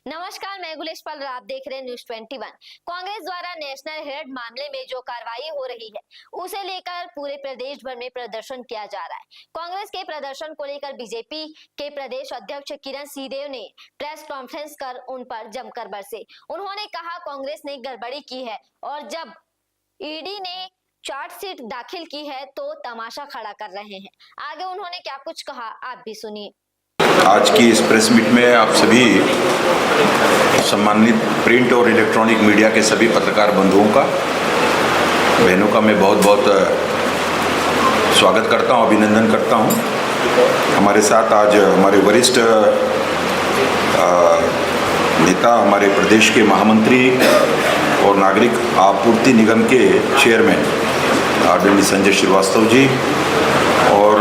नमस्कार, मैं गुलेश पाल, आप देख रहे हैं न्यूज 21। कांग्रेस द्वारा नेशनल हेराल्ड मामले में जो कार्रवाई हो रही है उसे लेकर पूरे प्रदेश भर में प्रदर्शन किया जा रहा है। कांग्रेस के प्रदर्शन को लेकर बीजेपी के प्रदेश अध्यक्ष किरण सिंहदेव ने प्रेस कॉन्फ्रेंस कर उन पर जमकर बरसे। उन्होंने कहा कांग्रेस ने गड़बड़ी की है और जब ईडी ने चार्जशीट दाखिल की है तो तमाशा खड़ा कर रहे हैं। आगे उन्होंने क्या कुछ कहा, आप भी सुनिए। आज की इस प्रेस मीट में आप सभी सम्मानित प्रिंट और इलेक्ट्रॉनिक मीडिया के सभी पत्रकार बंधुओं का, बहनों का मैं बहुत बहुत स्वागत करता हूं, अभिनंदन करता हूं। हमारे साथ आज हमारे वरिष्ठ नेता, हमारे प्रदेश के महामंत्री और नागरिक आपूर्ति निगम के चेयरमैन आदरणीय संजय श्रीवास्तव जी, और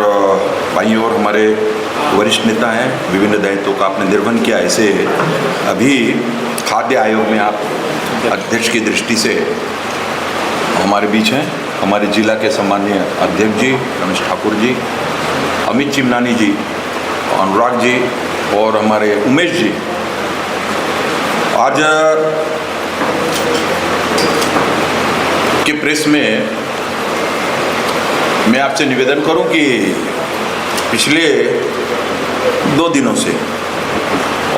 बाईं ओर हमारे वरिष्ठ नेता हैं, विभिन्न दायित्वों का आपने निर्वहन किया। ऐसे अभी खाद्य आयोग में आप अध्यक्ष की दृष्टि से हमारे बीच हैं, हमारे जिला के सम्माननीय अध्यक्ष जी रमेश ठाकुर जी, अमित चिमनानी जी, अनुराग जी और हमारे उमेश जी। आज के प्रेस में मैं आपसे निवेदन करूं कि पिछले 2 दिनों से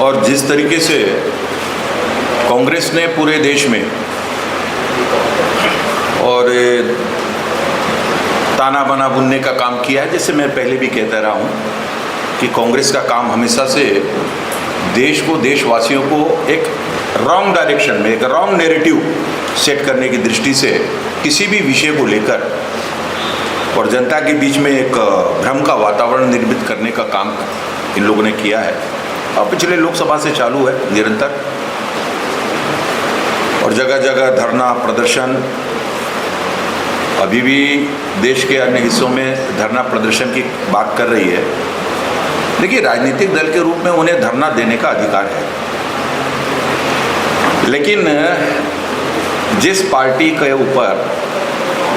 और जिस तरीके से कांग्रेस ने पूरे देश में और ताना बाना बुनने का काम किया है, जैसे मैं पहले भी कहता रहा हूँ कि कांग्रेस का काम हमेशा से देश को, देशवासियों को एक रॉन्ग डायरेक्शन में, एक रॉन्ग नैरेटिव सेट करने की दृष्टि से किसी भी विषय को लेकर और जनता के बीच में एक भ्रम का वातावरण निर्मित करने का काम इन लोगों ने किया है। अब पिछले लोकसभा से चालू है निरंतर, और जगह जगह धरना प्रदर्शन, अभी भी देश के अन्य हिस्सों में धरना प्रदर्शन की बात कर रही है। देखिए, राजनीतिक दल के रूप में उन्हें धरना देने का अधिकार है, लेकिन जिस पार्टी के ऊपर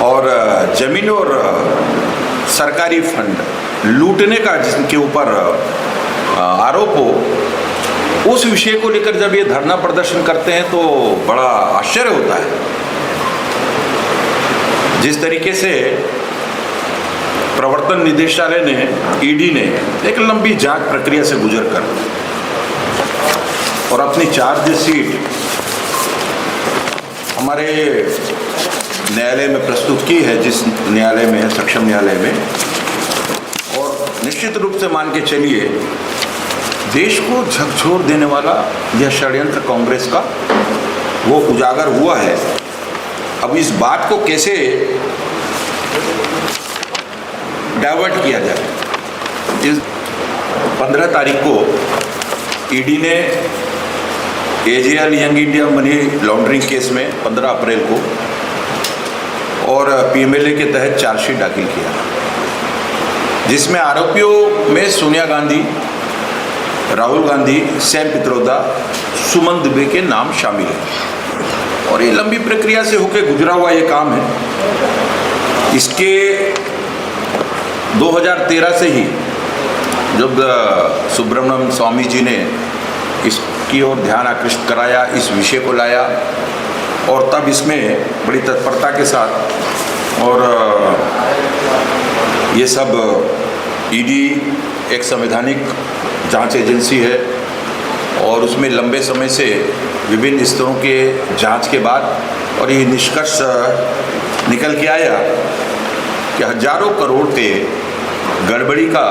और जमीन और सरकारी फंड लूटने का जिनके ऊपर आरोप हो, उस विषय को लेकर जब ये धरना प्रदर्शन करते हैं तो बड़ा आश्चर्य होता है। जिस तरीके से प्रवर्तन निदेशालय ने, ईडी ने एक लंबी जांच प्रक्रिया से गुजरकर और अपनी चार्जशीट हमारे न्यायालय में प्रस्तुत की है, जिस न्यायालय में है, सक्षम न्यायालय में, और निश्चित रूप से मान के चलिए देश को झकझोर देने वाला यह षड्यंत्र कांग्रेस का वो उजागर हुआ है। अब इस बात को कैसे डाइवर्ट किया जाए। इस 15 तारीख को ईडी ने AJL young India money laundering case में 15 अप्रैल को और पीएमएलए के तहत चार्जशीट दाखिल किया, जिसमें आरोपियों में सोनिया गांधी, राहुल गांधी, सैम पित्रोदा, सुमन दुबे के नाम शामिल हैं। और ये लंबी प्रक्रिया से होकर गुजरा हुआ ये काम है। इसके 2013 से ही जब सुब्रमण्यम स्वामी जी ने इसकी ओर ध्यान आकृष्ट कराया, इस विषय को लाया, और तब इसमें बड़ी तत्परता के साथ, और ये सब ईडी एक संवैधानिक जांच एजेंसी है और उसमें लंबे समय से विभिन्न स्तरों के जांच के बाद और ये निष्कर्ष निकल के आया कि हजारों करोड़ के गड़बड़ी का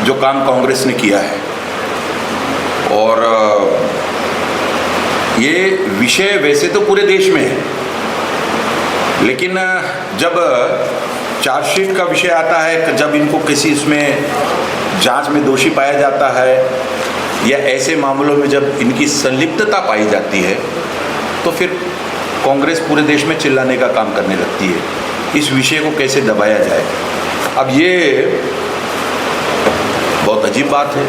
जो काम कांग्रेस ने किया है। और ये विषय वैसे तो पूरे देश में है, लेकिन जब चार्जशीट का विषय आता है, जब इनको किसी इसमें जांच में दोषी पाया जाता है या ऐसे मामलों में जब इनकी संलिप्तता पाई जाती है, तो फिर कांग्रेस पूरे देश में चिल्लाने का काम करने लगती है, इस विषय को कैसे दबाया जाए। अब ये बहुत अजीब बात है।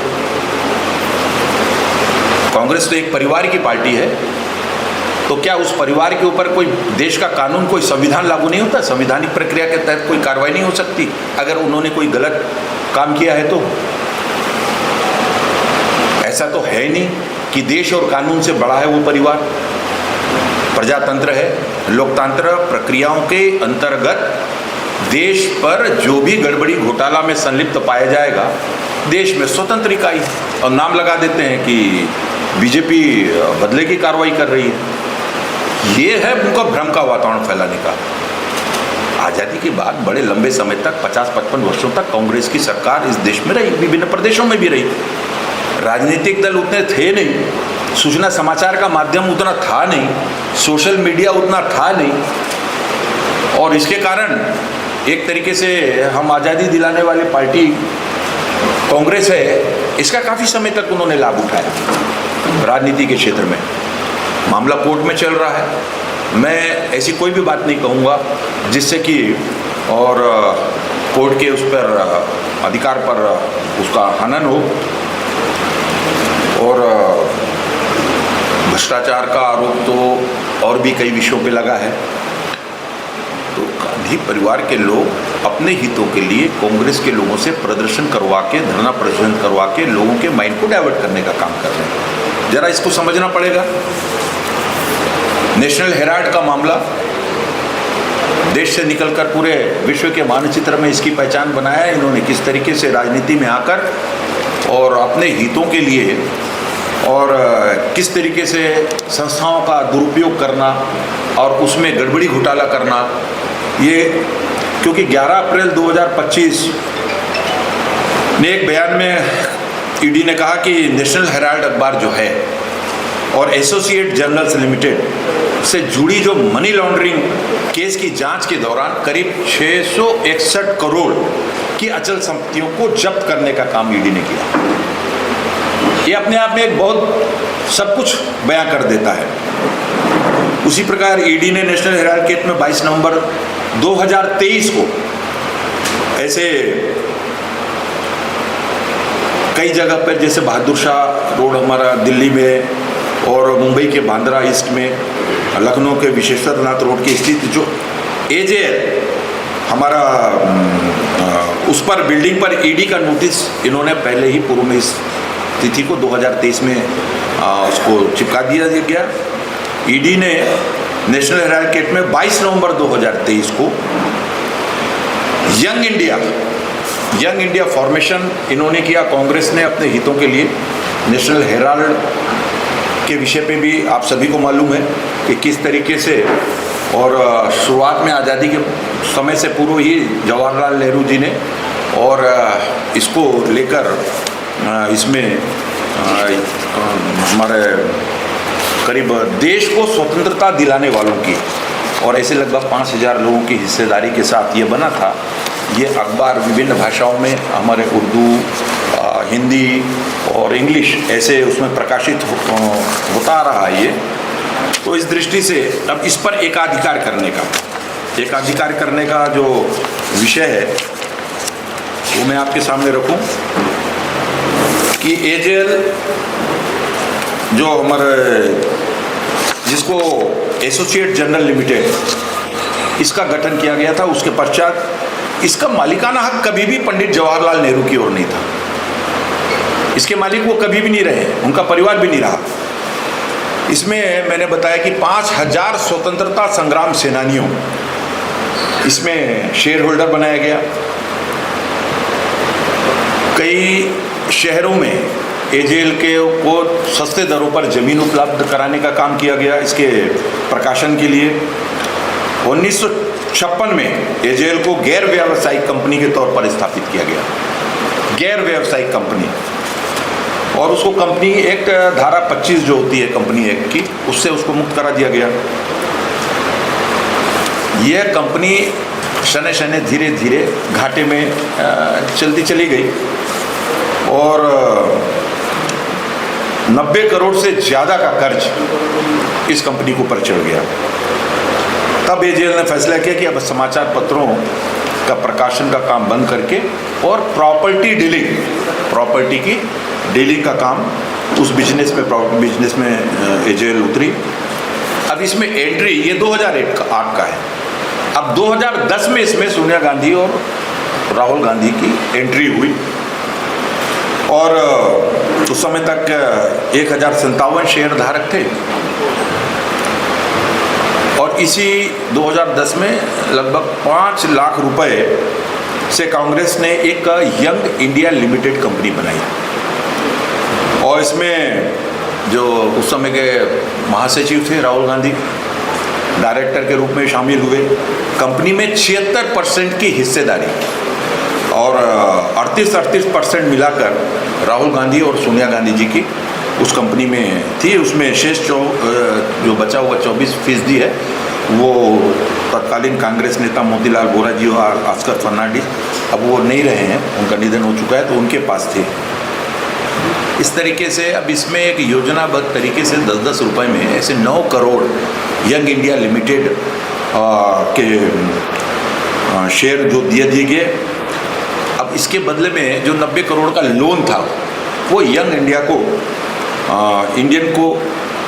कांग्रेस तो एक परिवार की पार्टी है, तो क्या उस परिवार के ऊपर कोई देश का कानून, कोई संविधान लागू नहीं होता? संवैधानिक प्रक्रिया के तहत कोई कार्रवाई नहीं हो सकती अगर उन्होंने कोई गलत काम किया है तो? ऐसा तो है ही नहीं। कि देश और कानून से बड़ा है वो परिवार, प्रजातंत्र है, लोकतंत्र प्रक्रियाओं के अंतर्गत देश पर जो भी गड़बड़ी घोटाला में संलिप्त पाया जाएगा, देश में स्वतंत्र इकाई और नाम लगा देते हैं कि बीजेपी बदले की कार्रवाई कर रही है। ये है उनका भ्रम का वातावरण फैलाने का। आज़ादी के बाद बड़े लंबे समय तक 50-55 वर्षों तक कांग्रेस की सरकार इस देश में रही, विभिन्न प्रदेशों में भी रही। राजनीतिक दल उतने थे नहीं, सूचना समाचार का माध्यम उतना था नहीं, सोशल मीडिया उतना था नहीं, और इसके कारण एक तरीके से हम आज़ादी दिलाने वाली पार्टी कांग्रेस है, इसका काफ़ी समय तक उन्होंने लाभ उठाया। राजनीति के क्षेत्र में मामला कोर्ट में चल रहा है, मैं ऐसी कोई भी बात नहीं कहूँगा जिससे कि और कोर्ट के उस पर अधिकार पर उसका हनन हो, और भ्रष्टाचार का आरोप तो और भी कई विषयों पे लगा है। तो गांधी परिवार के लोग अपने हितों के लिए कांग्रेस के लोगों से प्रदर्शन करवा के, धरना प्रदर्शन करवा के लोगों के माइंड को डाइवर्ट करने का काम कर रहे हैं। जरा इसको समझना पड़ेगा। नेशनल हेराल्ड का मामला देश से निकलकर पूरे विश्व के मानचित्र में इसकी पहचान बनाया है। इन्होंने किस तरीके से राजनीति में आकर और अपने हितों के लिए और किस तरीके से संस्थाओं का दुरुपयोग करना और उसमें गड़बड़ी घोटाला करना, ये क्योंकि 11 अप्रैल 2025 ने एक बयान में ईडी ने कहा कि नेशनल हेराल्ड अखबार जो है और एसोसिएट जर्नल्स लिमिटेड से जुड़ी जो मनी लॉन्ड्रिंग केस की जांच के दौरान करीब 661 करोड़ की अचल संपत्तियों को जब्त करने का काम ईडी ने किया। ये अपने आप में एक बहुत सब कुछ बयां कर देता है। उसी प्रकार ईडी ने नेशनल हेराल्ड केस में 22 नवंबर 2023 को ऐसे कई जगह पर, जैसे बहादुर शाह रोड हमारा दिल्ली में और मुंबई के बांद्रा ईस्ट में, लखनऊ के विश्वेश्वरनाथ रोड की स्थित जो एजेएल हमारा उस पर बिल्डिंग पर ईडी का नोटिस इन्होंने पहले ही पूर्व में इस तिथि को 2023 में उसको चिपका दिया गया। ईडी ने नेशनल हेराल्ड केस में 22 नवंबर 2023 को यंग इंडिया फॉर्मेशन इन्होंने किया। कांग्रेस ने अपने हितों के लिए नेशनल हेराल्ड के विषय पे भी आप सभी को मालूम है कि किस तरीके से, और शुरुआत में आज़ादी के समय से पूर्व ही जवाहरलाल नेहरू जी ने और इसको लेकर इसमें हमारे करीब देश को स्वतंत्रता दिलाने वालों की और ऐसे लगभग 5000 लोगों की हिस्सेदारी के साथ ये बना था। ये अखबार विभिन्न भाषाओं में, हमारे उर्दू, हिंदी और इंग्लिश ऐसे उसमें प्रकाशित होता रहा है ये। तो इस दृष्टि से अब इस पर एकाधिकार करने का जो विषय है वो मैं आपके सामने रखूं कि एजेएल जो हमारे जिसको एसोसिएट जर्नल लिमिटेड इसका गठन किया गया था, उसके पश्चात इसका मालिकाना हक कभी भी पंडित जवाहरलाल नेहरू की ओर नहीं था। इसके मालिक वो कभी भी नहीं रहे, उनका परिवार भी नहीं रहा। इसमें मैंने बताया कि 5000 स्वतंत्रता संग्राम सेनानियों इसमें शेयर होल्डर बनाया गया। कई शहरों में एजेएल के को सस्ते दरों पर ज़मीन उपलब्ध कराने का काम किया गया इसके प्रकाशन के लिए। 1956 में एजेएल को गैर व्यावसायिक कंपनी के तौर पर स्थापित किया गया, गैर व्यावसायिक कंपनी, और उसको कंपनी एक्ट धारा 25 जो होती है कंपनी एक्ट की, उससे उसको मुक्त करा दिया गया। यह कंपनी शने शने धीरे धीरे घाटे में चलती चली गई और 90 करोड़ से ज़्यादा का कर्ज इस कंपनी के ऊपर चढ़ गया। तब एजेएल ने फैसला किया कि अब समाचार पत्रों का प्रकाशन का काम बंद करके और प्रॉपर्टी की डीलिंग का काम, उस बिजनेस में एजेएल उतरी। अब इसमें एंट्री ये 2008 का है। अब 2010 में इसमें सोनिया गांधी और राहुल गांधी की एंट्री हुई और उस समय तक 1057 शेयर धारक थे। और इसी 2010 में लगभग 5 लाख रुपए से कांग्रेस ने एक यंग इंडिया लिमिटेड कंपनी बनाई और इसमें जो उस समय के महासचिव थे राहुल गांधी डायरेक्टर के रूप में शामिल हुए। कंपनी में 76% की हिस्सेदारी और 38% मिलाकर राहुल गांधी और सोनिया गांधी जी की उस कंपनी में थी। उसमें शेष जो बचा हुआ 24% है वो तत्कालीन कांग्रेस नेता मोतीलाल वोरा जी और ऑस्कर फर्नांडिस, अब वो नहीं रहे हैं, उनका निधन हो चुका है, तो उनके पास थे। इस तरीके से अब इसमें एक योजनाबद्ध तरीके से 10-10 रुपए में ऐसे 9 करोड़ यंग इंडिया लिमिटेड के शेयर जो दिए गए। अब इसके बदले में जो 90 करोड़ का लोन था वो यंग इंडिया को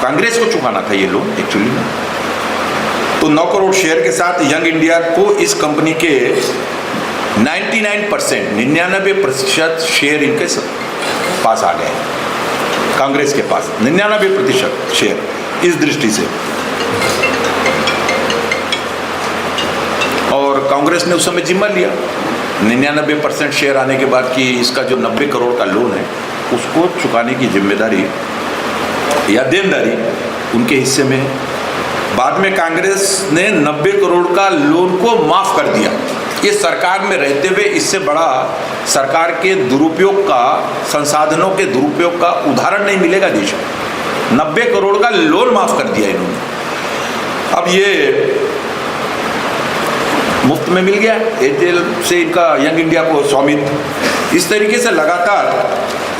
कांग्रेस को चुकाना था ये लोन एक्चुअली में। तो 9 करोड़ शेयर के साथ यंग इंडिया को इस कंपनी के 99% शेयर इनके पास आ गए, कांग्रेस के पास 99% शेयर इस दृष्टि से। और कांग्रेस ने उस समय जिम्मा लिया 99% शेयर आने के बाद कि इसका जो 90 करोड़ का लोन है उसको चुकाने की जिम्मेदारी या देनदारी उनके हिस्से में है। बाद में कांग्रेस ने 90 करोड़ का लोन को माफ कर दिया। ये सरकार में रहते हुए इससे बड़ा सरकार के दुरुपयोग का, संसाधनों के दुरुपयोग का उदाहरण नहीं मिलेगा देश में। 90 करोड़ का लोन माफ कर दिया इन्होंने। अब ये मुफ्त में मिल गया एयरटेल से इनका यंग इंडिया को स्वामित्व। इस तरीके से लगातार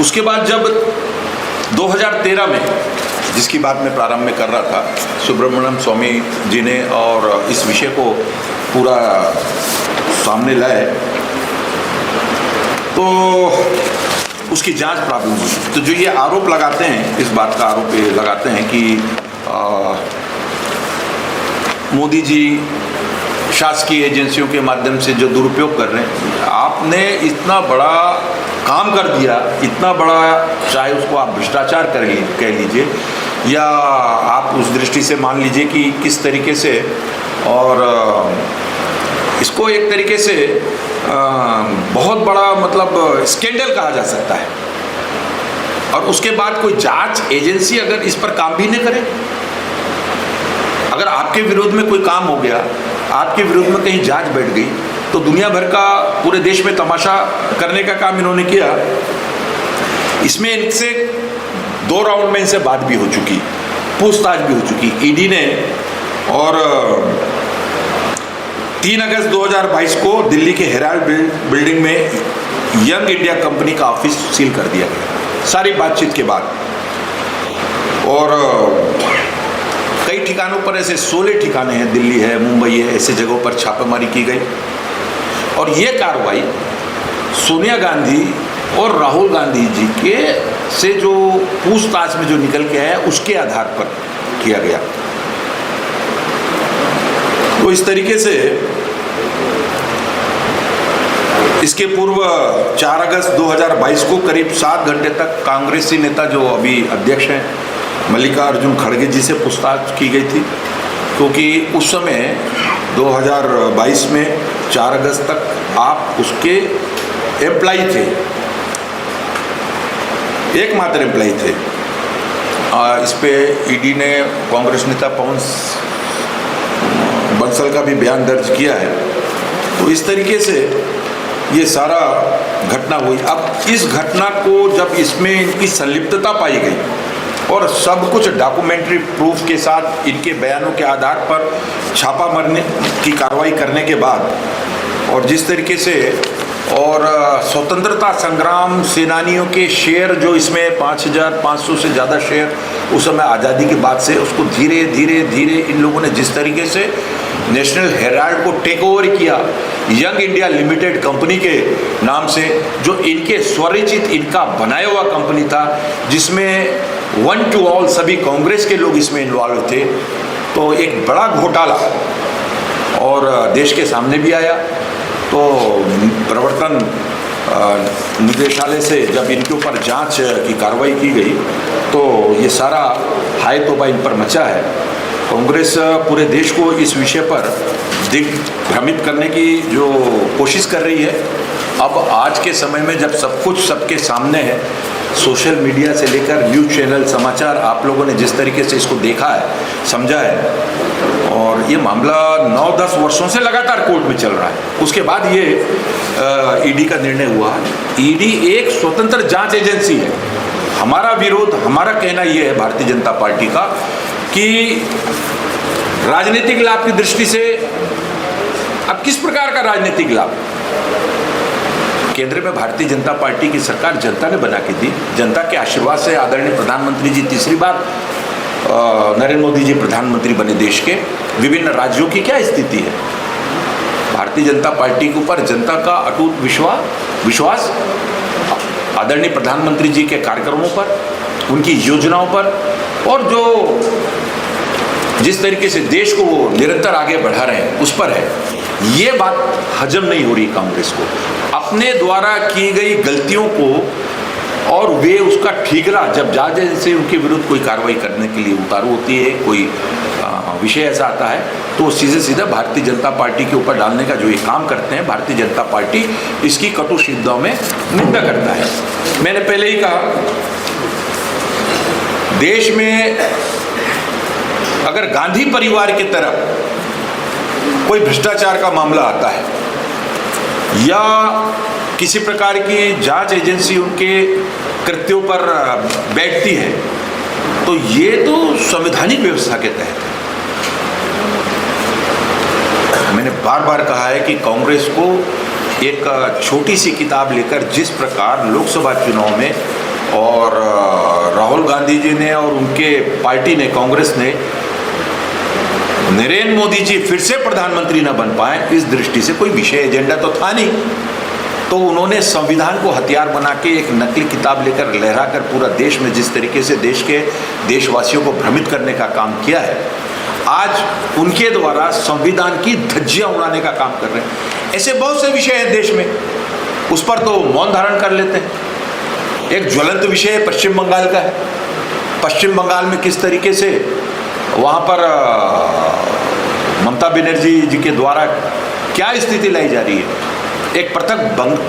उसके बाद जब 2013 में, जिसकी बात मैं प्रारंभ में कर रहा था, सुब्रमण्यम स्वामी जी ने और इस विषय को पूरा सामने लाए तो उसकी जांच प्रारंभ हुई। तो जो ये आरोप लगाते हैं, इस बात का आरोप ये लगाते हैं कि मोदी जी शासकीय एजेंसियों के माध्यम से जो दुरुपयोग कर रहे हैं। आपने इतना बड़ा काम कर दिया, इतना बड़ा, चाहे उसको आप भ्रष्टाचार कह लीजिए या आप उस दृष्टि से मान लीजिए कि किस तरीके से, और इसको एक तरीके से बहुत बड़ा मतलब स्कैंडल कहा जा सकता है। और उसके बाद कोई जांच एजेंसी अगर इस पर काम भी नहीं करे, अगर आपके विरोध में कोई काम हो गया, आपके विरोध में कहीं जांच बैठ गई, तो दुनिया भर का, पूरे देश में तमाशा करने का काम इन्होंने किया। इसमें इनसे 2 राउंड में इनसे बात भी हो चुकी, पूछताछ भी हो चुकी ईडी ने। और 3 अगस्त 2022 को दिल्ली के हेराल्ड बिल्डिंग में यंग इंडिया कंपनी का ऑफिस सील कर दिया गया, सारी बातचीत के बाद। और कई ठिकानों पर, ऐसे 16 ठिकाने हैं, दिल्ली है, मुंबई है, ऐसे जगहों पर छापेमारी की गई। और ये कार्रवाई सोनिया गांधी और राहुल गांधी जी के से जो पूछताछ में जो निकल के आया उसके आधार पर किया गया। तो इस तरीके से इसके पूर्व 4 अगस्त 2022 को करीब 7 घंटे तक कांग्रेसी नेता जो अभी अध्यक्ष हैं मल्लिकार्जुन खड़गे जी से पूछताछ की गई थी, क्योंकि उस समय 2022 में 4 अगस्त तक आप उसके एम्प्लॉय थे, एकमात्र एम्प्लॉय थे। इस पे ईडी ने कांग्रेस नेता पवन बंसल का भी बयान दर्ज किया है। तो इस तरीके से ये सारा घटना हुई। अब इस घटना को जब इसमें इनकी संलिप्तता पाई गई और सब कुछ डॉक्यूमेंट्री प्रूफ के साथ इनके बयानों के आधार पर छापा मारने की कार्रवाई करने के बाद, और जिस तरीके से और स्वतंत्रता संग्राम सेनानियों के शेयर जो इसमें 5500 से ज़्यादा शेयर उस समय आज़ादी के बाद से, उसको धीरे धीरे इन लोगों ने जिस तरीके से नेशनल हेराल्ड को टेक ओवर किया यंग इंडिया लिमिटेड कंपनी के नाम से, जो इनके स्वरचित इनका बनाया हुआ कंपनी था, जिसमें 1 to all सभी कांग्रेस के लोग इसमें इन्वॉल्व थे। तो एक बड़ा घोटाला और देश के सामने भी आया। तो प्रवर्तन निदेशालय से जब इनके ऊपर जांच की कार्रवाई की गई तो ये सारा हाय तौबा इन पर मचा है। कांग्रेस पूरे देश को इस विषय पर दिग्भ्रमित करने की जो कोशिश कर रही है। अब आज के समय में जब सब कुछ सबके सामने है, सोशल मीडिया से लेकर न्यूज़ चैनल, समाचार, आप लोगों ने जिस तरीके से इसको देखा है, समझा है, और ये मामला 9-10 वर्षों से लगातार कोर्ट में चल रहा है। उसके बाद ये ईडी का निर्णय हुआ। ईडी एक स्वतंत्र जांच एजेंसी है। हमारा विरोध, हमारा कहना ये है भारतीय जनता पार्टी का कि राजनीतिक लाभ की दृष्टि से अब किस प्रकार का राजनीतिक लाभ? केंद्र में भारतीय जनता पार्टी की सरकार जनता ने बना के दी। जनता के आशीर्वाद से आदरणीय प्रधानमंत्री जी तीसरी बार नरेंद्र मोदी जी प्रधानमंत्री बने देश के। विभिन्न राज्यों की क्या स्थिति है? भारतीय जनता पार्टी के ऊपर जनता का अटूट विश्वास आदरणीय प्रधानमंत्री जी के कार्यक्रमों पर, उनकी योजनाओं पर, और जो जिस तरीके से देश को वो निरंतर आगे बढ़ा रहे हैं उस पर है। ये बात हजम नहीं हो रही कांग्रेस को। अपने द्वारा की गई गलतियों को और वे उसका ठीकरा जब जज से उनके विरुद्ध कोई कार्रवाई करने के लिए उतारू होती है, कोई विषय ऐसा आता है, तो सीधे सीधा भारतीय जनता पार्टी के ऊपर डालने का जो ये काम करते हैं, भारतीय जनता पार्टी इसकी कटु शब्दों में निंदा करता है। मैंने पहले ही कहा, देश में अगर गांधी परिवार की तरफ कोई भ्रष्टाचार का मामला आता है या किसी प्रकार की जांच एजेंसी उनके कृत्यों पर बैठती है, तो ये तो संवैधानिक व्यवस्था के तहत है। मैंने बार बार कहा है कि कांग्रेस को एक छोटी सी किताब लेकर जिस प्रकार लोकसभा चुनाव में और राहुल गांधी जी ने और उनके पार्टी ने, कांग्रेस ने, नरेंद्र मोदी जी फिर से प्रधानमंत्री न बन पाए, इस दृष्टि से कोई विषय एजेंडा तो था नहीं, तो उन्होंने संविधान को हथियार बना के एक नकली किताब लेकर लहराकर पूरा देश में जिस तरीके से देश के देशवासियों को भ्रमित करने का काम किया है, आज उनके द्वारा संविधान की धज्जियां उड़ाने का काम कर रहे हैं। ऐसे बहुत से विषय हैं देश में, उस पर तो मौन धारण कर लेते हैं। एक ज्वलंत विषय पश्चिम बंगाल का है। पश्चिम बंगाल में किस तरीके से वहाँ पर ममता बनर्जी जी के द्वारा क्या स्थिति लाई जा रही है, एक पृथक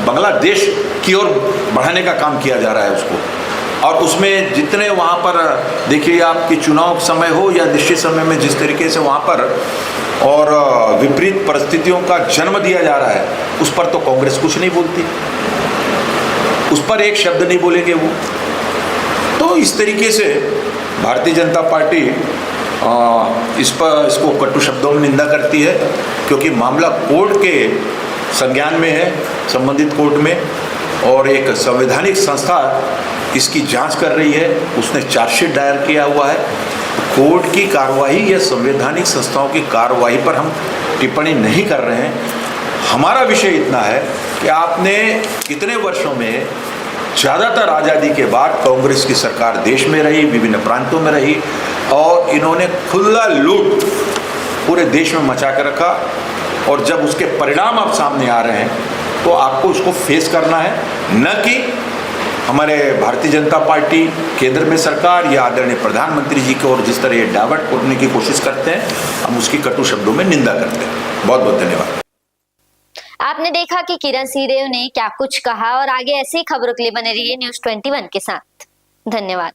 बांग्लादेश की ओर बढ़ाने का काम किया जा रहा है उसको, और उसमें जितने वहाँ पर देखिए आपकी चुनाव समय हो या निश्चित समय में जिस तरीके से वहाँ पर और विपरीत परिस्थितियों का जन्म दिया जा रहा है, उस पर तो कांग्रेस कुछ नहीं बोलती, उस पर एक शब्द नहीं बोलेंगे वो। तो इस तरीके से भारतीय जनता पार्टी इसको कटु शब्दों में निंदा करती है, क्योंकि मामला कोर्ट के संज्ञान में है, संबंधित कोर्ट में, और एक संवैधानिक संस्था इसकी जांच कर रही है, उसने चार्जशीट दायर किया हुआ है। कोर्ट की कार्रवाई या संवैधानिक संस्थाओं की कार्रवाई पर हम टिप्पणी नहीं कर रहे हैं। हमारा विषय इतना है कि आपने कितने वर्षों में, ज़्यादातर आज़ादी के बाद कांग्रेस की सरकार देश में रही, विभिन्न प्रांतों में रही, और इन्होंने खुला लूट पूरे देश में मचा कर रखा, और जब उसके परिणाम आप सामने आ रहे हैं तो आपको उसको फेस करना है, न कि हमारे भारतीय जनता पार्टी, केंद्र में सरकार या आदरणीय प्रधानमंत्री जी की ओर जिस तरह ये डाइवर्ट करने की कोशिश करते हैं, हम उसकी कटु शब्दों में निंदा करते हैं। बहुत बहुत धन्यवाद। आपने देखा कि किरण सिंह देव ने क्या कुछ कहा, और आगे ऐसी खबरों के लिए बने रहिए News 21 के साथ। धन्यवाद।